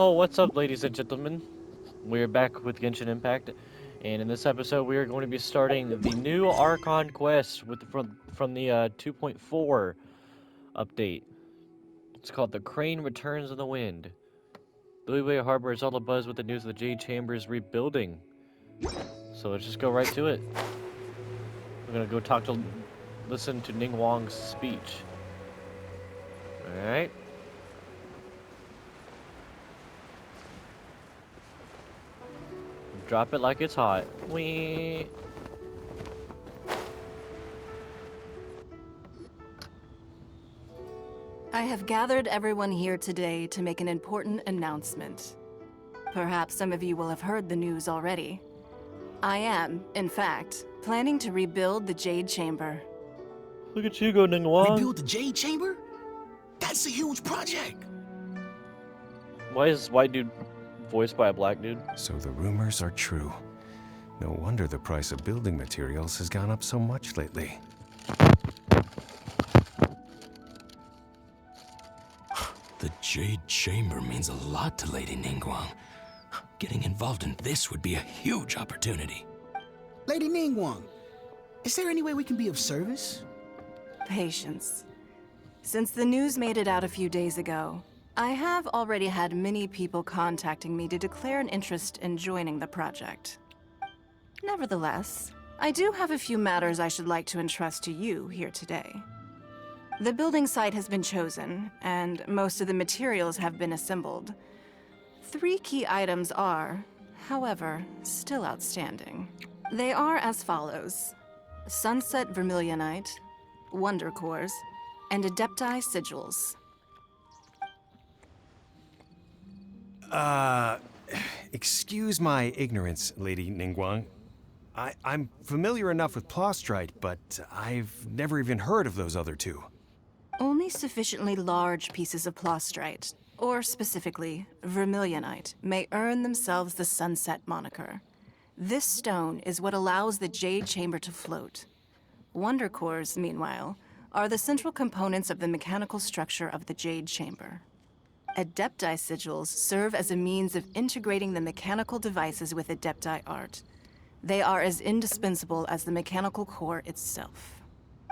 Oh, what's up, ladies and gentlemen? We're back with Genshin Impact, and in this episode, we are going to be starting the new Archon quest from the 2.4 update. It's called "The Crane Returns in the Wind." Blueway Harbor is all abuzz with the news of the Jade Chamber's rebuilding. So let's just go right to it. We're gonna go listen to Ning Wang's speech. All right. Drop it like it's hot. Wee. I have gathered everyone here today to make an important announcement. Perhaps some of you will have heard the news already. I am, in fact, planning to rebuild the Jade Chamber. Look at you go, Ning Wang. Rebuild the Jade Chamber? That's a huge project. Why is this white dude voiced by a black dude? So the rumors are true. No wonder the price of building materials has gone up so much lately. The Jade Chamber means a lot to Lady Ningguang. Getting involved in this would be a huge opportunity. Lady Ningguang, is there any way we can be of service? Patience. Since the news made it out a few days ago, I have already had many people contacting me to declare an interest in joining the project. Nevertheless, I do have a few matters I should like to entrust to you here today. The building site has been chosen, and most of the materials have been assembled. 3 key items are, however, still outstanding. They are as follows: Sunset Vermilionite, Wonder Cores, and Adepti Sigils. Excuse my ignorance, Lady Ningguang. I'm familiar enough with Plostrite, but I've never even heard of those other two. Only sufficiently large pieces of Plostrite, or specifically Vermilionite, may earn themselves the Sunset moniker. This stone is what allows the Jade Chamber to float. Wonder Cores, meanwhile, are the central components of the mechanical structure of the Jade Chamber. Adepti Sigils serve as a means of integrating the mechanical devices with Adepti art. They are as indispensable as the mechanical core itself.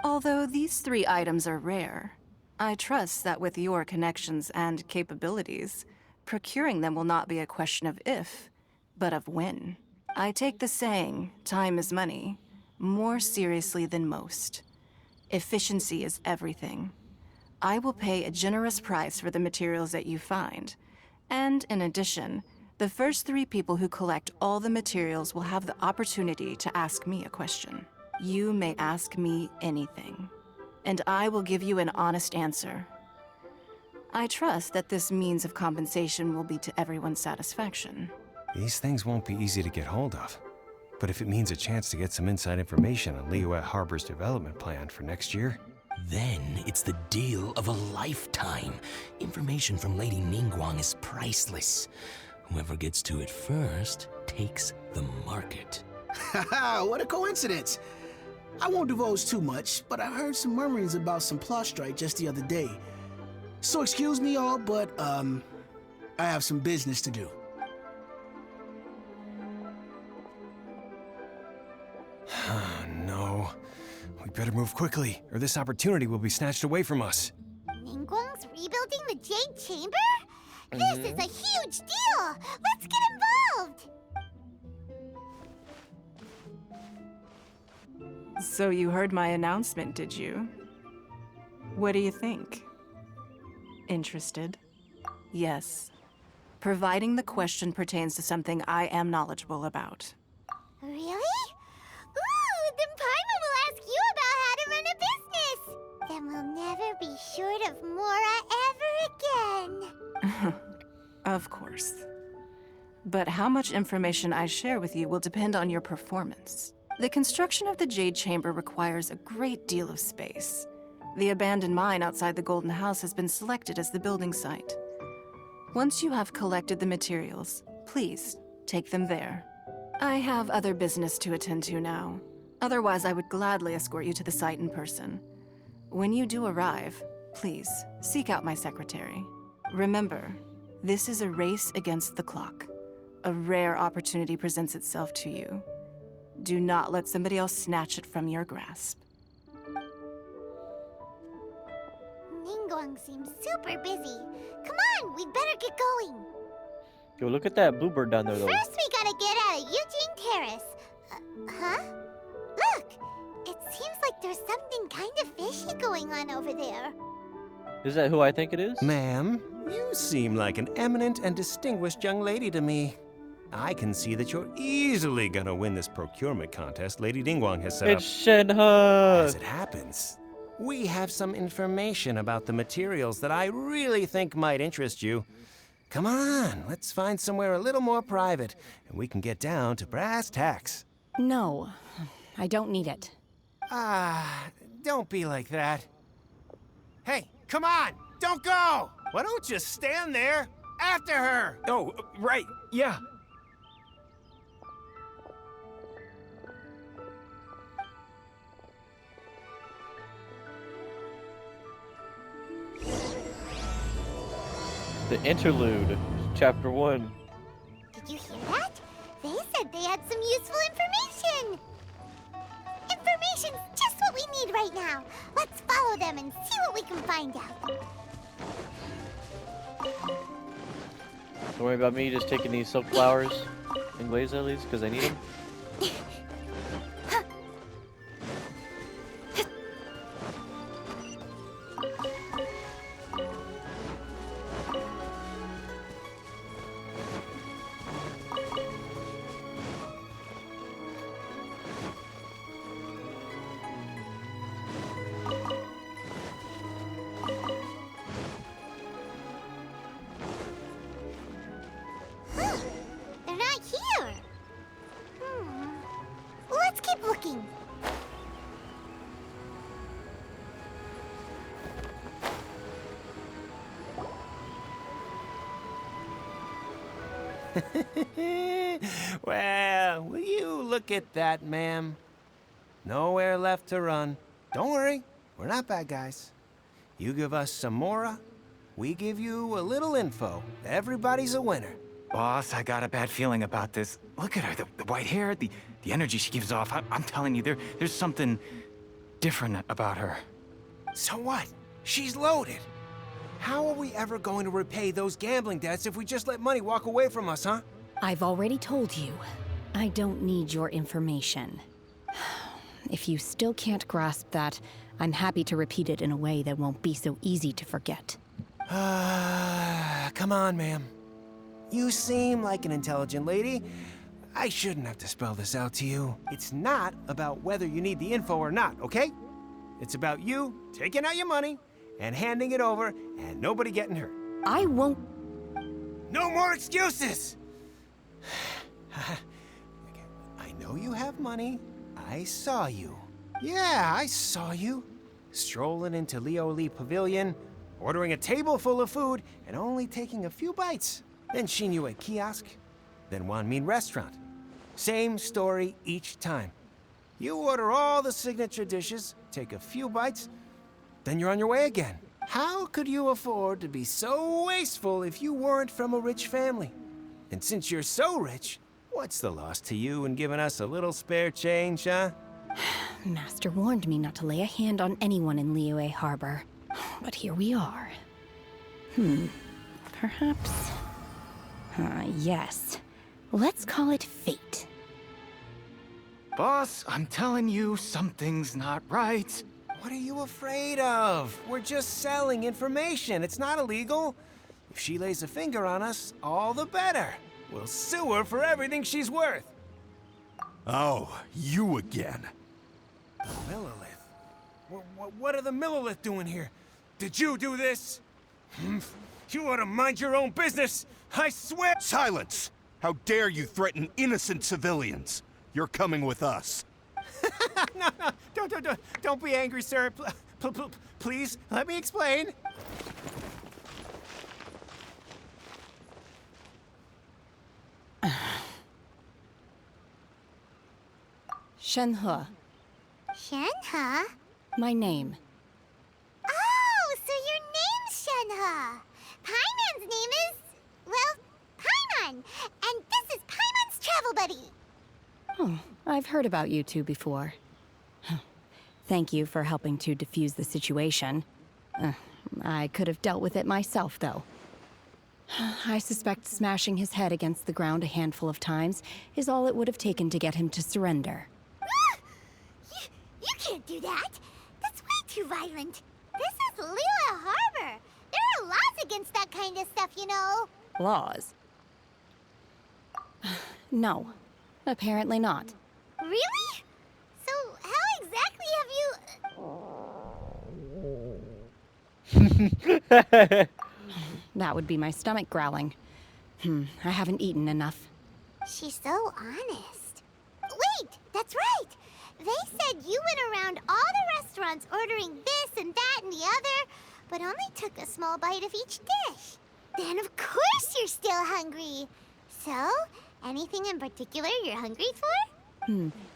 Although these 3 items are rare, I trust that with your connections and capabilities, procuring them will not be a question of if, but of when. I take the saying, time is money, more seriously than most. Efficiency is everything. I will pay a generous price for the materials that you find, and in addition, the first 3 people who collect all the materials will have the opportunity to ask me a question. You may ask me anything, and I will give you an honest answer. I trust that this means of compensation will be to everyone's satisfaction. These things won't be easy to get hold of. But if it means a chance to get some inside information on Liyue Harbor's development plan for next year... Then it's the deal of a lifetime. Information from Lady Ningguang is priceless. Whoever gets to it first takes the market. Haha, what a coincidence! I won't divulge too much, but I heard some murmurings about some Plostrite just the other day. So excuse me all, but, I have some business to do. No. We better move quickly, or this opportunity will be snatched away from us. Ningguang's rebuilding the Jade Chamber? This is a huge deal! Let's get involved! So you heard my announcement, did you? What do you think? Interested? Yes. Providing the question pertains to something I am knowledgeable about. Really? Ooh, then Paimon will ask you about how to run a business! Then we'll never be short of Mora ever again! Of course. But how much information I share with you will depend on your performance. The construction of the Jade Chamber requires a great deal of space. The abandoned mine outside the Golden House has been selected as the building site. Once you have collected the materials, please take them there. I have other business to attend to now. Otherwise, I would gladly escort you to the site in person. When you do arrive, please seek out my secretary. Remember, This is a race against the clock. A rare opportunity presents itself to you. Do not let somebody else snatch it from your grasp. Ningguang seems super busy. Come on, we'd better get going. Yo, look at that bluebird down there, though. First, we gotta get out of Eugene Terrace. Huh? Look! It seems like there's something kind of fishy going on over there. Is that who I think it is? Ma'am, you seem like an eminent and distinguished young lady to me. I can see that you're easily gonna win this procurement contest Lady Ningguang has set It's up. Shenhe! As it happens, we have some information about the materials that I really think might interest you. Come on, let's find somewhere a little more private, and we can get down to brass tacks. No, I don't need it. Don't be like that. Hey, come on! Don't go! Why don't you stand there? After her! Oh, right, yeah. The Interlude, Chapter 1. Did you hear that? They said they had some useful information. Information's just what we need right now. Let's follow them and see what we can find out. Don't worry about me just taking these silk flowers and glaze lilies, because I need them. They're not here. Let's keep looking. Well, will you look at that, ma'am? Nowhere left to run. Don't worry, we're not bad guys. You give us some mora, we give you a little info. Everybody's a winner. Boss, I got a bad feeling about this. Look at her, the white hair, the energy she gives off. I'm telling you, there's something different about her. So what? She's loaded. How are we ever going to repay those gambling debts if we just let money walk away from us, huh? I've already told you, I don't need your information. If you still can't grasp that, I'm happy to repeat it in a way that won't be so easy to forget. Come on, ma'am. You seem like an intelligent lady. I shouldn't have to spell this out to you. It's not about whether you need the info or not, okay? It's about you taking out your money and handing it over and nobody getting hurt. I won't. No more excuses! I know you have money. I saw you. Yeah, I saw you. Strolling into Leo Lee Pavilion, ordering a table full of food, and only taking a few bites. Then Shinue Kiosk, then Wanmin Restaurant. Same story each time. You order all the signature dishes, take a few bites, then you're on your way again. How could you afford to be so wasteful if you weren't from a rich family? And since you're so rich, what's the loss to you in giving us a little spare change, huh? Master warned me not to lay a hand on anyone in Liyue Harbor. But here we are. Perhaps... yes. Let's call it fate. Boss, I'm telling you, something's not right. What are you afraid of? We're just selling information. It's not illegal. If she lays a finger on us, all the better. We'll sue her for everything she's worth. Oh, you again. The Millilith? What are the Millilith doing here? Did you do this? You ought to mind your own business. I swear. Silence! How dare you threaten innocent civilians? You're coming with us. No, don't be angry, sir. Please, let me explain. Shenhe, Shenhe? my name. Oh, so your name's Shenhe. Paimon's name is I've heard about you two before. Thank you for helping to defuse the situation. I could have dealt with it myself, though. I suspect smashing his head against the ground a handful of times is all it would have taken to get him to surrender. You can't do that. That's way too violent. This is Lila Harbor. There are laws against that kind of stuff, you know. Laws? No, apparently not. Really? So how exactly have you... That would be my stomach growling. I haven't eaten enough. She's so honest. Wait, that's right. They said you went around all the restaurants ordering this and that and the other, but only took a small bite of each dish. Then of course you're still hungry. So, anything in particular you're hungry for?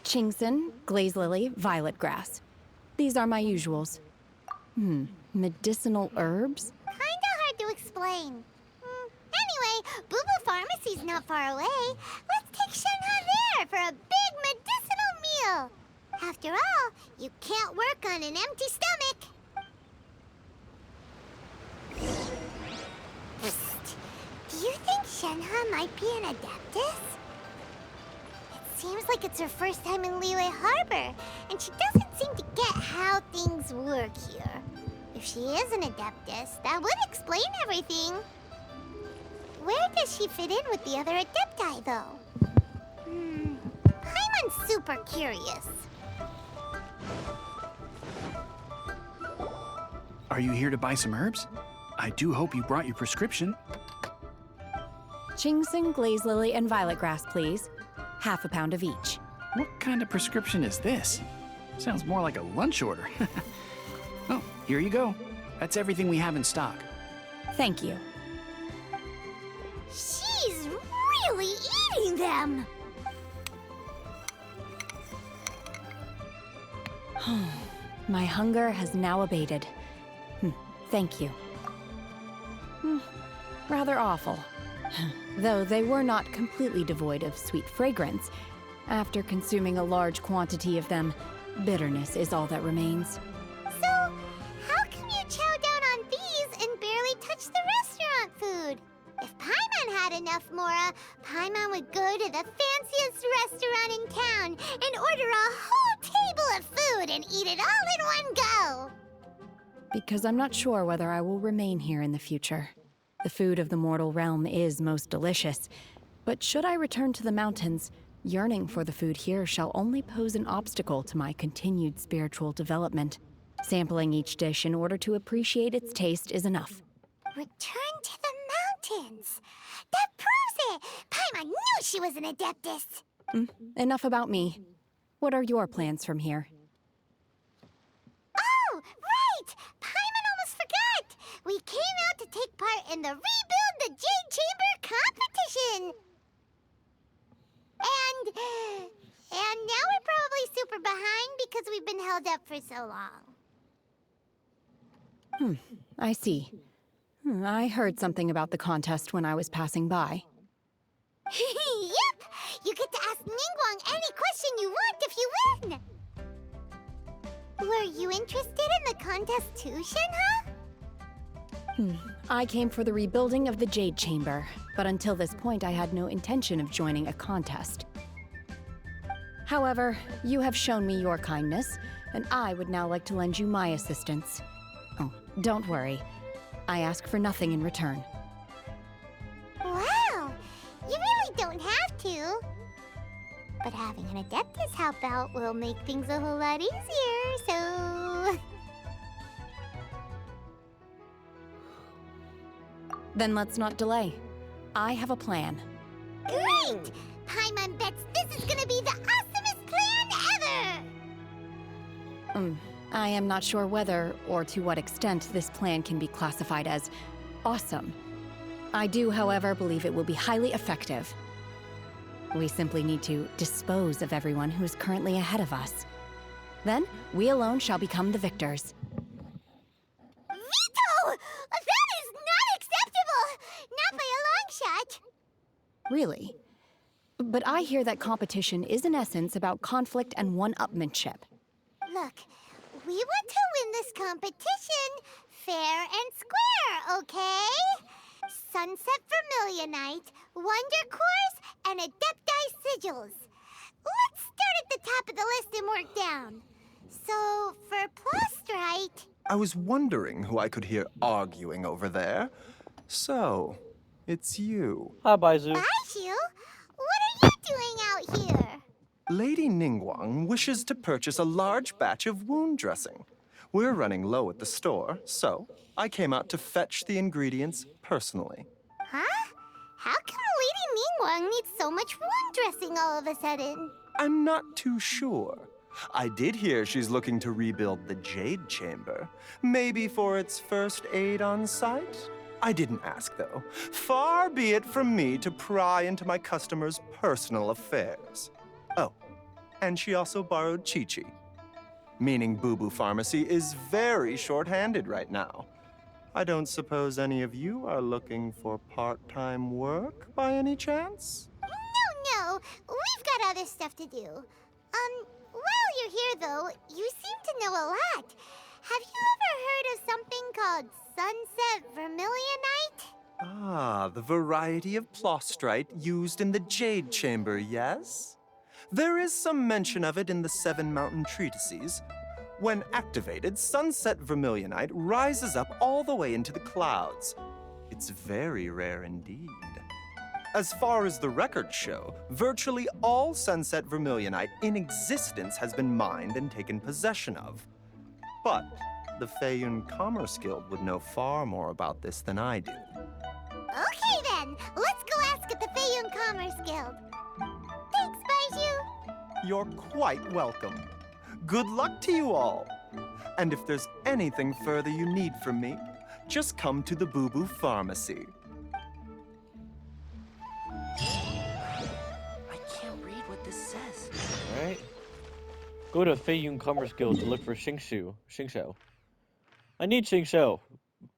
Chingson, glaze lily, violet grass. These are my usuals. Medicinal herbs? Kinda hard to explain. Anyway, Boo Boo Pharmacy's not far away. Let's take Shenhe there for a big medicinal meal. After all, you can't work on an empty stomach. Psst. Do you think Shenhe might be an Adeptis? It seems like it's her first time in Liyue Harbor, and she doesn't seem to get how things work here. If she is an Adeptis, that would explain everything. Where does she fit in with the other Adepti, though? I'm super curious. Are you here to buy some herbs? I do hope you brought your prescription. Chingson, glaze lily, and violet grass, please. Half a pound of each. What kind of prescription is this? Sounds more like a lunch order. Oh, here you go. That's everything we have in stock. Thank you. She's really eating them! My hunger has now abated. Thank you. Rather awful. Though they were not completely devoid of sweet fragrance. After consuming a large quantity of them, bitterness is all that remains. So, how can you chow down on these and barely touch the restaurant food? If Paimon had enough Mora, Paimon would go to the fanciest restaurant in town and order a whole table of food and eat it all in one go. Because I'm not sure whether I will remain here in the future. The food of the mortal realm is most delicious, but should I return to the mountains, yearning for the food here shall only pose an obstacle to my continued spiritual development. Sampling each dish in order to appreciate its taste is enough. Return to the mountains. That proves it. Paimon knew she was an Adeptis. Enough about me. What are your plans from here? Oh, right! Paimon almost forgot! We came out to take part in the Rebuild the Jade Chamber competition! And now we're probably super behind because we've been held up for so long. I see. I heard something about the contest when I was passing by. Yep! You get to ask Ningguang any question you want if you win! Were you interested in the contest too, Shenhe? I came for the rebuilding of the Jade Chamber, but until this point I had no intention of joining a contest. However, you have shown me your kindness, and I would now like to lend you my assistance. Oh, don't worry. I ask for nothing in return. Wow! You really don't have to. But having an Adeptus help out will make things a whole lot easier, so... Then let's not delay. I have a plan. Great! Paimon bets this is gonna be the awesomest plan ever! I am not sure whether or to what extent this plan can be classified as awesome. I do, however, believe it will be highly effective. We simply need to dispose of everyone who is currently ahead of us. Then, we alone shall become the victors. Veto! That is not acceptable! Not by a long shot! Really? But I hear that competition is in essence about conflict and one-upmanship. Look, we want to win this competition fair and square, okay? Sunset Vermilionite, Wonder Cores, and Adeptis Sigils. Let's start at the top of the list and work down. So, for Plostrite... I was wondering who I could hear arguing over there. So, it's you. Hi, Baizu. Baiju? What are you doing out here? Lady Ningguang wishes to purchase a large batch of wound dressing. We're running low at the store, so I came out to fetch the ingredients personally. Huh? How come Lady Ningguang needs so much wound dressing all of a sudden? I'm not too sure. I did hear she's looking to rebuild the Jade Chamber. Maybe for its first aid on site? I didn't ask, though. Far be it from me to pry into my customers' personal affairs. Oh, and she also borrowed Chi-Chi. Meaning Boo Boo Pharmacy is very short-handed right now. I don't suppose any of you are looking for part-time work by any chance? No, we've got other stuff to do. While you're here though, you seem to know a lot. Have you ever heard of something called Sunset Vermilionite? Ah, the variety of plostrite used in the Jade Chamber, yes? There is some mention of it in the Seven Mountain Treatises. When activated, Sunset Vermilionite rises up all the way into the clouds. It's very rare indeed. As far as the records show, virtually all Sunset Vermilionite in existence has been mined and taken possession of. But the Feiyun Commerce Guild would know far more about this than I do. Okay then, let's go ask at the Feiyun Commerce Guild. Thanks, Baiju. You're quite welcome. Good luck to you all. And if there's anything further you need from me, just come to the Boo Boo Pharmacy. I can't read what this says. Alright. Go to Feiyun Commerce Guild to look for Xingqiu. I need Xingqiu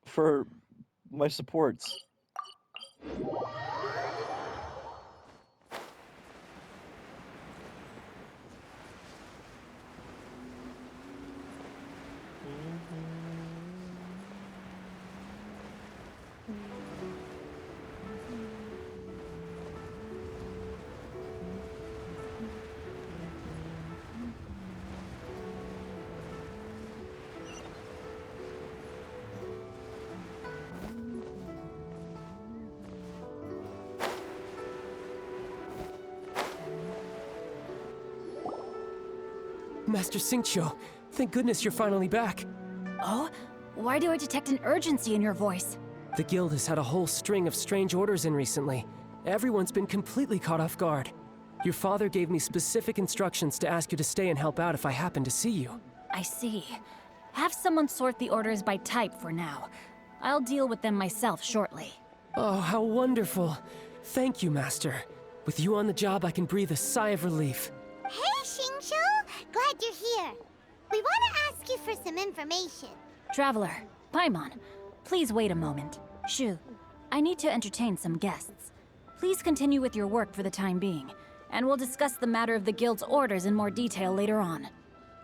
for my supports. Master Xingqiu, thank goodness you're finally back. Oh? Why do I detect an urgency in your voice? The guild has had a whole string of strange orders in recently. Everyone's been completely caught off guard. Your father gave me specific instructions to ask you to stay and help out if I happen to see you. I see. Have someone sort the orders by type for now. I'll deal with them myself shortly. Oh, how wonderful. Thank you, Master. With you on the job, I can breathe a sigh of relief. Hey, Xingqiu! Glad you're here. We want to ask you for some information. Traveler, Paimon, please wait a moment. Shu, I need to entertain some guests. Please continue with your work for the time being, and we'll discuss the matter of the guild's orders in more detail later on.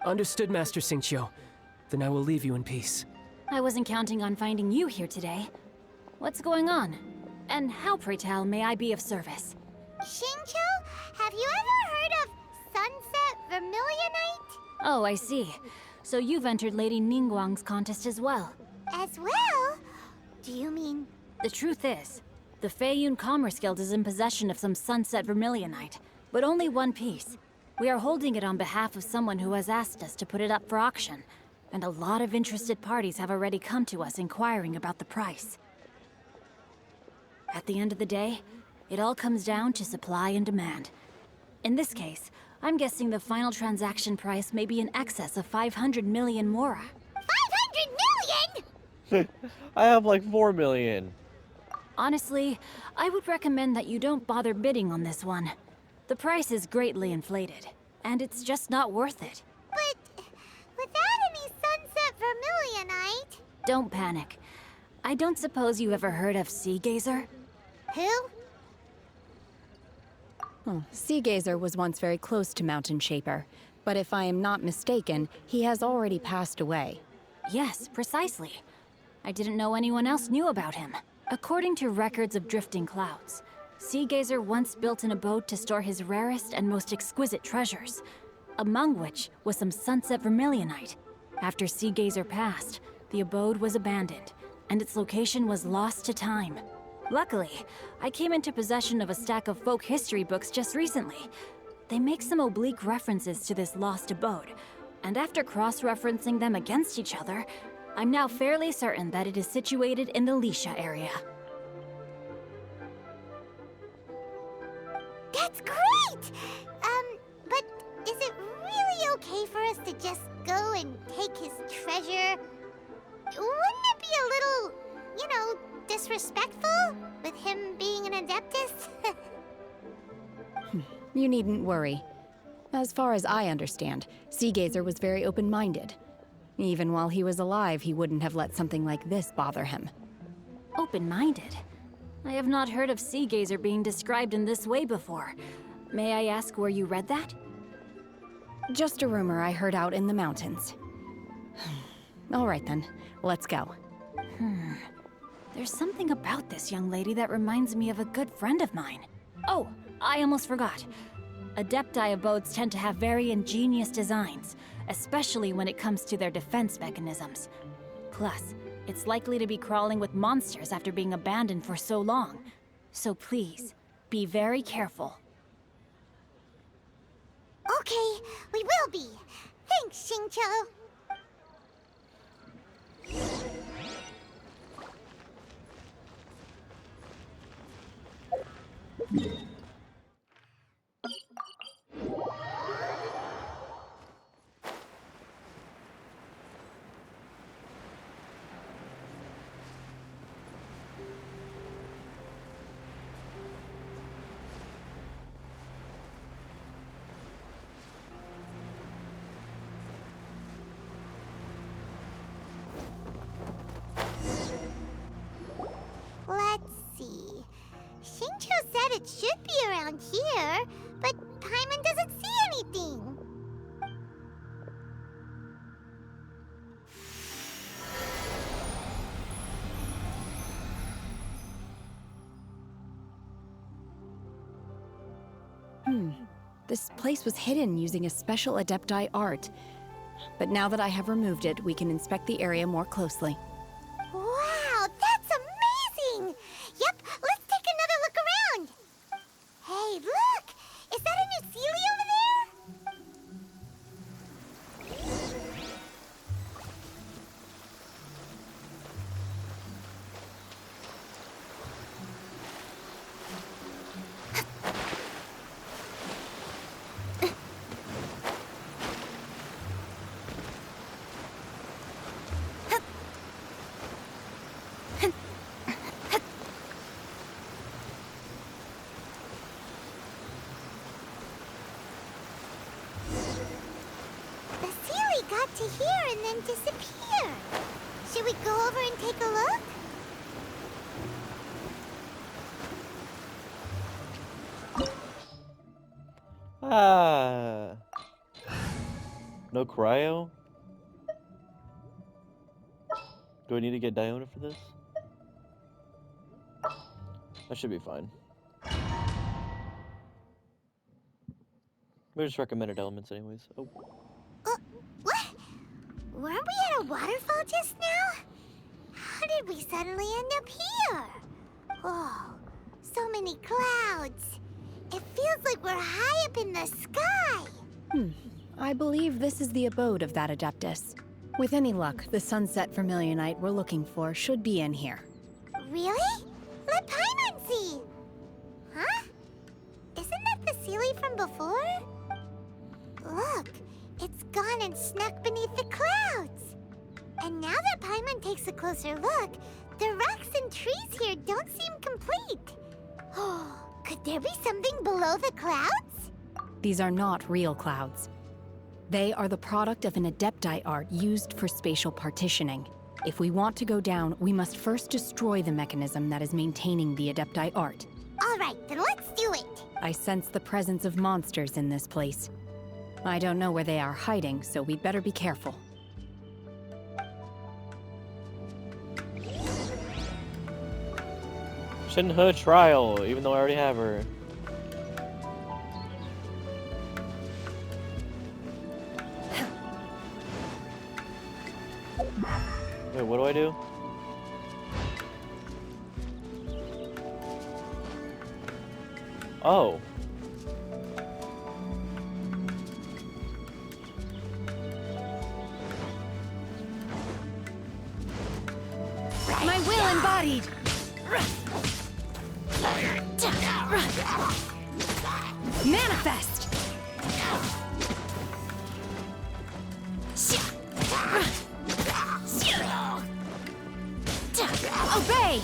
Understood, Master Xingqiu. Then I will leave you in peace. I wasn't counting on finding you here today. What's going on? And how, pray tell, may I be of service? Xingqiu, have you ever heard of Sunset Vermilionite? Oh, I see. So you've entered Lady Ningguang's contest as well. As well? Do you mean... The truth is, the Feiyun Commerce Guild is in possession of some Sunset Vermilionite, but only one piece. We are holding it on behalf of someone who has asked us to put it up for auction, and a lot of interested parties have already come to us inquiring about the price. At the end of the day, it all comes down to supply and demand. In this case, I'm guessing the final transaction price may be in excess of 500 million mora. 500 million?! I have like 4 million. Honestly, I would recommend that you don't bother bidding on this one. The price is greatly inflated, and it's just not worth it. But without any Sunset Vermilionite... Don't panic. I don't suppose you ever heard of Sea Gazer? Who? Sea Gazer was once very close to Mountain Shaper, but if I am not mistaken, he has already passed away. Yes, precisely. I didn't know anyone else knew about him. According to records of drifting clouds, Sea Gazer once built an abode to store his rarest and most exquisite treasures, among which was some sunset vermilionite. After Sea Gazer passed, the abode was abandoned, and its location was lost to time. Luckily, I came into possession of a stack of folk history books just recently. They make some oblique references to this lost abode, and after cross-referencing them against each other, I'm now fairly certain that it is situated in the Lisha area. That's great! But is it really okay for us to just go and take his treasure? Wouldn't it be a little, disrespectful with him being an Adeptus? You needn't worry. As far as I understand, Sea Gazer was very open-minded. Even while he was alive, he wouldn't have let something like this bother him. Open-minded? I have not heard of Sea Gazer being described in this way before. May I ask where you read that? Just a rumor I heard out in the mountains. All right then, let's go. There's something about this young lady that reminds me of a good friend of mine. Oh, I almost forgot. Adepti abodes tend to have very ingenious designs, especially when it comes to their defense mechanisms. Plus, it's likely to be crawling with monsters after being abandoned for so long. So please, be very careful. Okay, we will be. Thanks, Xingqiu. Let's see. Xingqiu said it should be around here, but Paimon doesn't see anything. This place was hidden using a special Adepti art. But now that I have removed it, we can inspect the area more closely. Wow, that's amazing! Yep, let's take another look around. Hey, look! Is that a new Sealy over there? The Sealy got to here and then disappeared. Should we go over and take a look? No cryo? Do I need to get Diona for this? That should be fine. We're just recommended elements anyways. Oh. What? Weren't we at a waterfall just now? How did we suddenly end up here? Oh, so many clouds. It feels like we're high up in the sky. I believe this is the abode of that Adeptus. With any luck, the sunset vermilionite we're looking for should be in here. Really? Let Paimon see. Huh? Isn't that the Sealy from before? Look, it's gone and snuck beneath the clouds. And now that Paimon takes a closer look, the rocks and trees here don't seem complete. Oh, could there be something below the clouds? These are not real clouds. They are the product of an Adepti art used for spatial partitioning. If we want to go down, we must first destroy the mechanism that is maintaining the Adepti art. All right, then let's do it. I I sense the presence of monsters in this place. I don't know where they are hiding, so we'd better be careful. Shenhe trial, even though I already have her. Wait, what do I do? Oh. My will embodied! Manifest! Obey!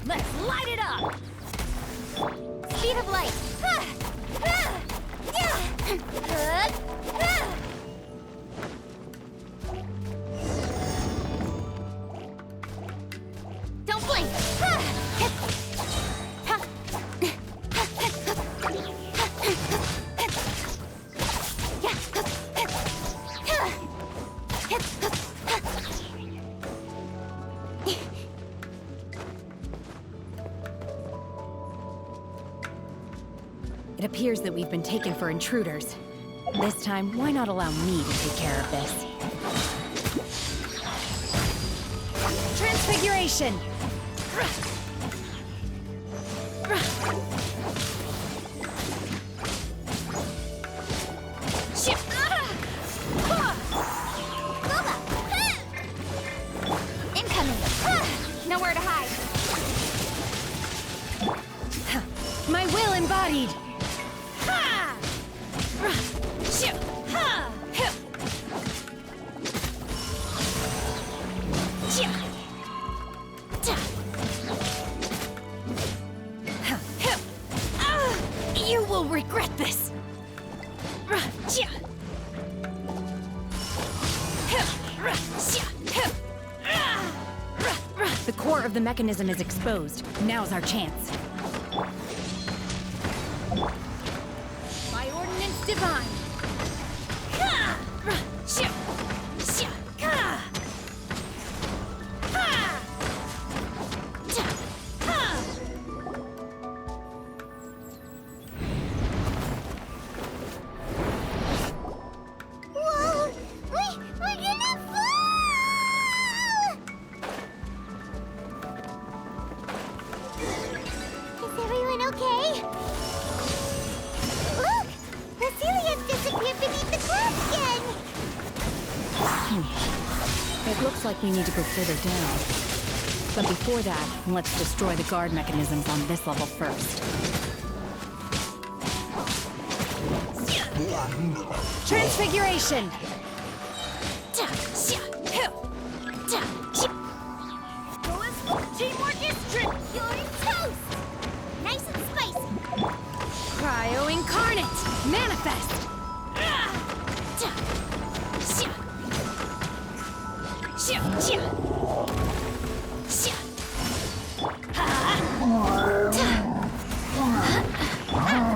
Let's light it up! Speed of light! Don't blink! It appears that we've been taken for intruders. This time, why not allow me to take care of this? Transfiguration! Incoming! Nowhere to hide! My will embodied! You will regret this! The core of the mechanism is exposed. Now's our chance. By ordinance divine! Whoa! We're gonna fall! Is everyone okay? Look! The Celia's disappeared beneath the clouds again! It looks like we need to go further down. But before that, let's destroy the guard mechanisms on this level first. Transfiguration! Teamwork is trick! Manifest!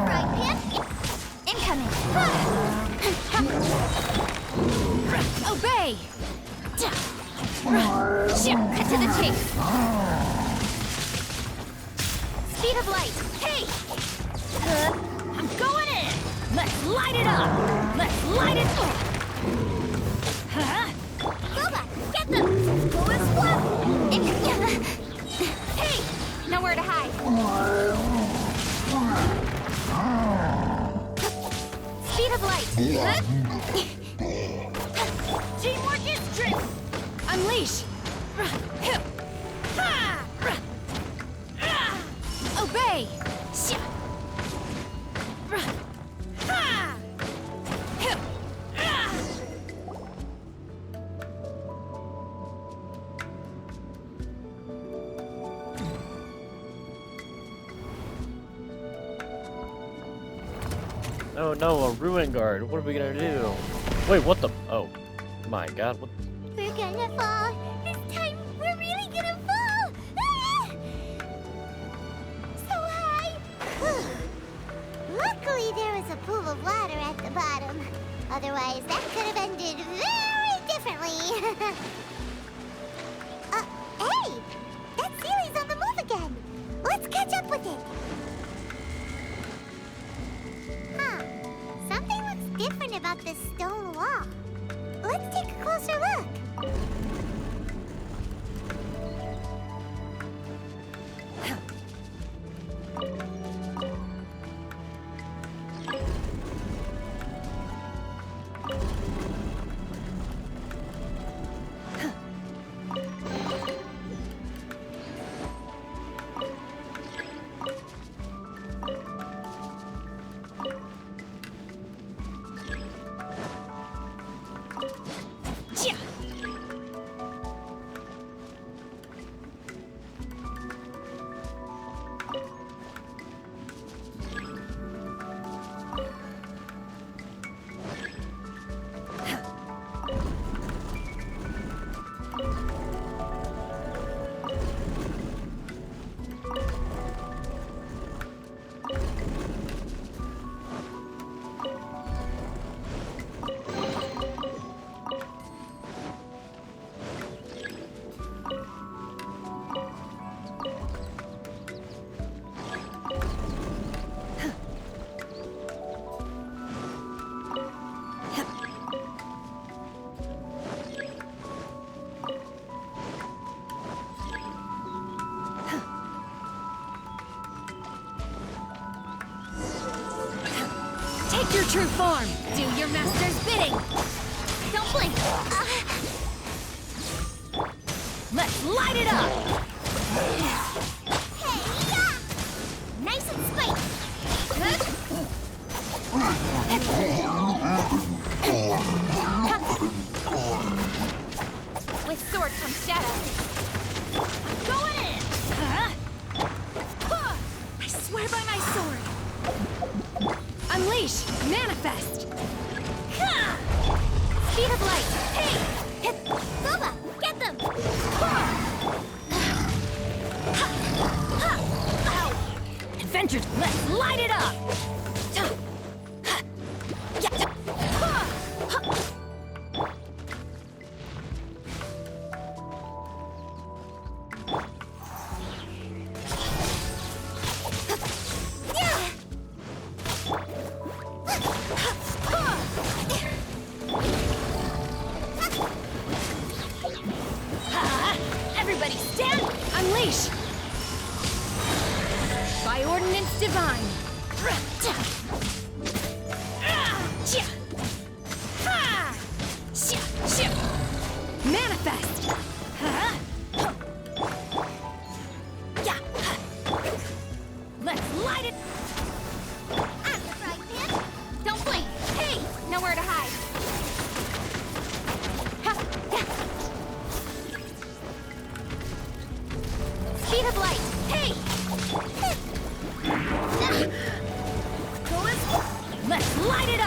Right, Pip. Incoming. Obey! Cut to the chase! Speed of light! Hey! I'm going in! Let's light it up! Let's light it up! Boba, get them! Go as well! Hey! Nowhere to hide! Speed of light! Teamwork is strength! Unleash! Obey! Oh no, a ruin guard. What are we gonna do? Wait, what the? Oh, my God! What? We're gonna fall. This time, we're really gonna fall. Ah! So high. Luckily, there was a pool of water at the bottom. Otherwise, that could have ended very differently. Hey! That Sealy's on the move again. Let's catch up with it. Huh. Something looks different about this stone wall. Let's take a closer look. Take your true form! Do your master's bidding! Don't blink! Let's light it up! Hey-ya! Nice and spicy! With sword comes shadow. Going in! I swear by my sword! Unleash! Manifest! Speed of light! Hey! Boba, get them! Adventures! Let's light it up! Everybody stand! Unleash! By ordinance divine! Manifest! Let's light it! I'm the right man. Don't blink! Hey! Nowhere to hide! Speed of light! Hey! Let's light it up!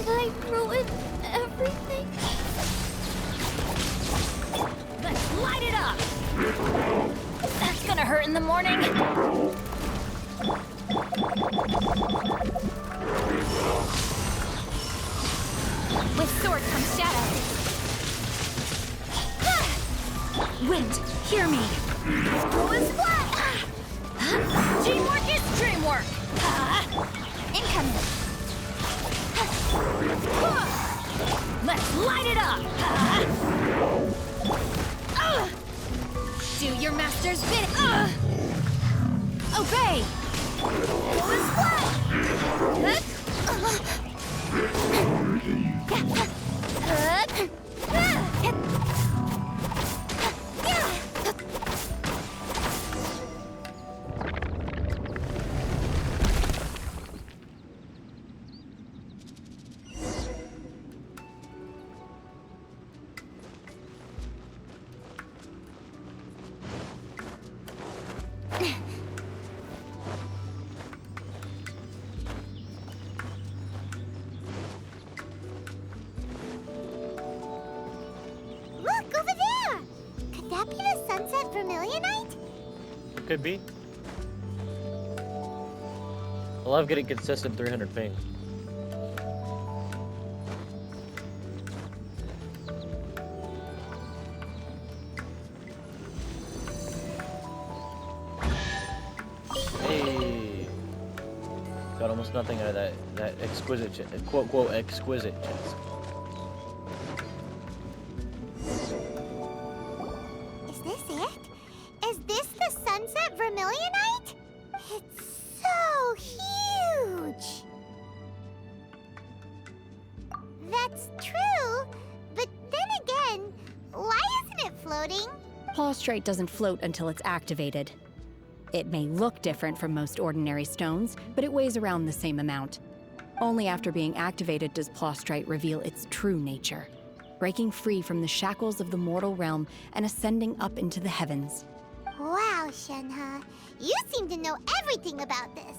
I ruined everything? Let's light it up! That's gonna hurt in the morning. With sword comes shadow. Wind, hear me. Throw is flat. Teamwork is dreamwork. Incoming. Let's light it up. Do your master's bidding. Obey. Throw is flat. Look, over there! Could that be the sunset vermilionite? Could be. I love getting consistent 300 ping. Hey, got almost nothing out of that exquisite quote quote exquisite chest. Is this it? Is this the sunset vermilionite? It's so huge! That's true, but then again, why isn't it floating? Plaustrite doesn't float until it's activated. It may look different from most ordinary stones, but it weighs around the same amount. Only after being activated does Plaustrite reveal its true nature, breaking free from the shackles of the mortal realm and ascending up into the heavens. Wow, Shenhe, you seem to know everything about this.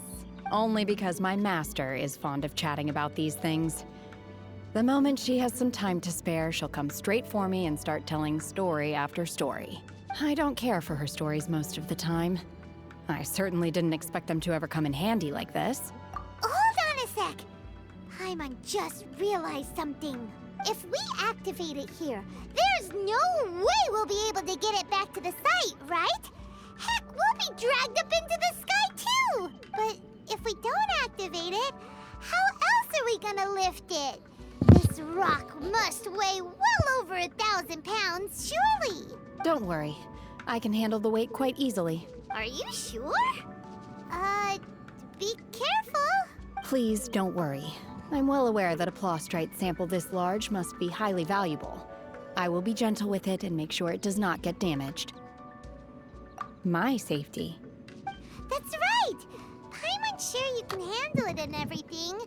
Only because my master is fond of chatting about these things. The moment she has some time to spare, she'll come straight for me and start telling story after story. I don't care for her stories most of the time. I certainly didn't expect them to ever come in handy like this. Hold on a sec. Paimon just realized something. If we activate it here, there's no way we'll be able to get it back to the site, right? Heck, we'll be dragged up into the sky too! But if we don't activate it, how else are we gonna lift it? This rock must weigh well over 1,000 pounds, surely! Don't worry. I can handle the weight quite easily. Are you sure? Be careful! Please don't worry. I'm well aware that a Plaustrite sample this large must be highly valuable. I will be gentle with it and make sure it does not get damaged. My safety. That's right! Paimon's sure you can handle it and everything,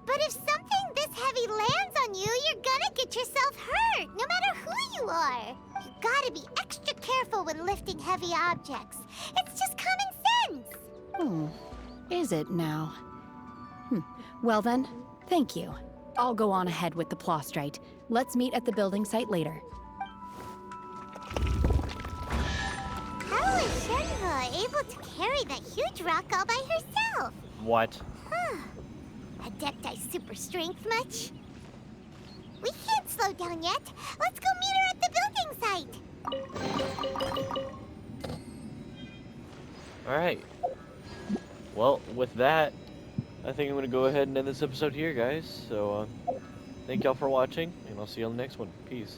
but if something this heavy lands on you, you're gonna get yourself hurt, no matter who you are. You gotta be extra careful when lifting heavy objects. It's just common sense. Is it now? Well then, thank you. I'll go on ahead with the Plaustrite. Let's meet at the building site later. How is Shenhe able to carry that huge rock all by herself? What? Adeptis super strength much? We can't slow down yet. Let's go meet her at the building site. Alright. Well, with that, I think I'm going to go ahead and end this episode here, guys. So, thank y'all for watching, and I'll see you on the next one. Peace.